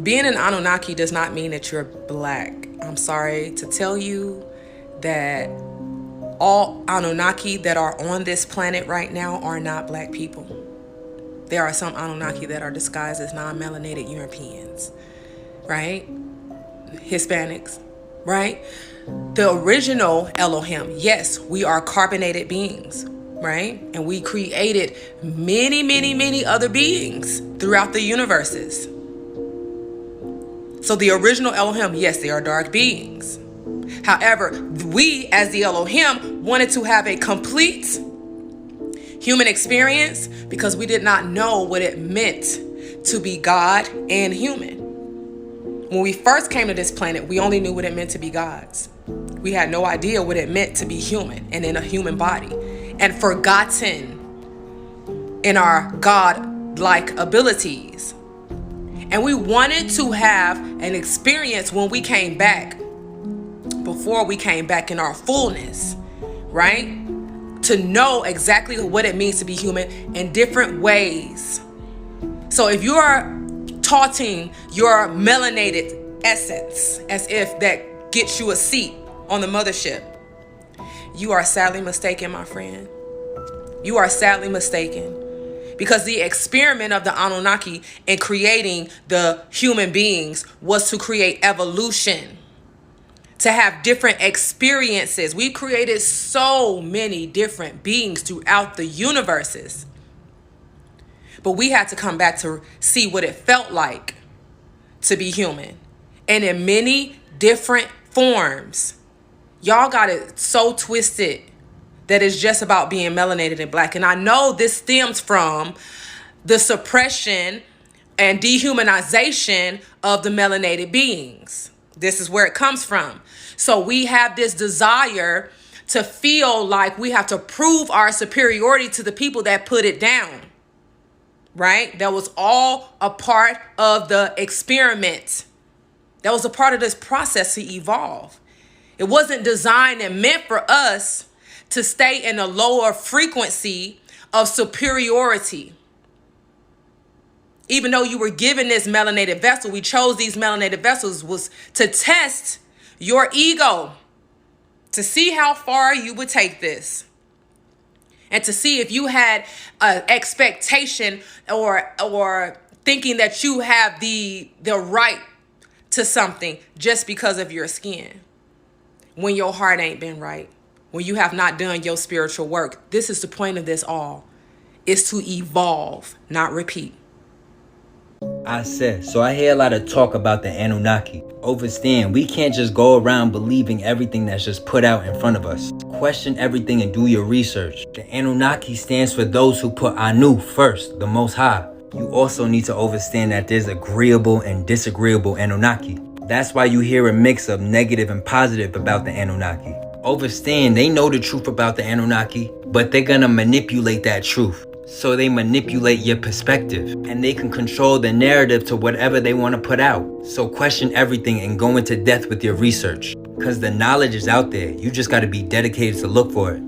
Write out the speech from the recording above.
Being an Anunnaki does not mean that you're black. I'm sorry to tell you that all Anunnaki that are on this planet right now are not black people. There are some Anunnaki that are disguised as non-melanated Europeans, right? Hispanics, right? The original Elohim, yes, we are carbonated beings, right? And we created many, many, many other beings throughout the universes. So the original Elohim, yes, they are dark beings. However, we as the Elohim wanted to have a complete human experience because we did not know what it meant to be God and human. When we first came to this planet, we only knew what it meant to be gods. We had no idea what it meant to be human and in a human body, and forgotten in our God-like abilities. And we wanted to have an experience when we came back, before we came back in our fullness, right? To know exactly what it means to be human in different ways. So if you are taunting your melanated essence as if that gets you a seat on the mothership, you are sadly mistaken, my friend. You are sadly mistaken. Because the experiment of the Anunnaki in creating the human beings was to create evolution, to have different experiences. We created so many different beings throughout the universes. But we had to come back to see what it felt like to be human. And in many different forms. Y'all got it so twisted that it's just about being melanated and black. And I know this stems from the suppression and dehumanization of the melanated beings. This is where it comes from. So we have this desire to feel like we have to prove our superiority to the people that put it down, right? That was all a part of the experiment. That was a part of this process to evolve. It wasn't designed and meant for us to stay in a lower frequency of superiority. Even though you were given this melanated vessel, we chose these melanated vessels was to test your ego, to see how far you would take this, and to see if you had an expectation or thinking that you have the right to something just because of your skin, when your heart ain't been right, when you have not done your spiritual work. This is the point of this all, is to evolve, not repeat. So I hear a lot of talk about the Anunnaki. Understand, we can't just go around believing everything that's just put out in front of us. Question everything and do your research. The Anunnaki stands for those who put Anu first, the Most High. You also need to understand that there's agreeable and disagreeable Anunnaki. That's why you hear a mix of negative and positive about the Anunnaki. Understand, they know the truth about the Anunnaki, but they're gonna manipulate that truth. So they manipulate your perspective, and they can control the narrative to whatever they want to put out. So question everything and go into depth with your research, because the knowledge is out there. You just got to be dedicated to look for it.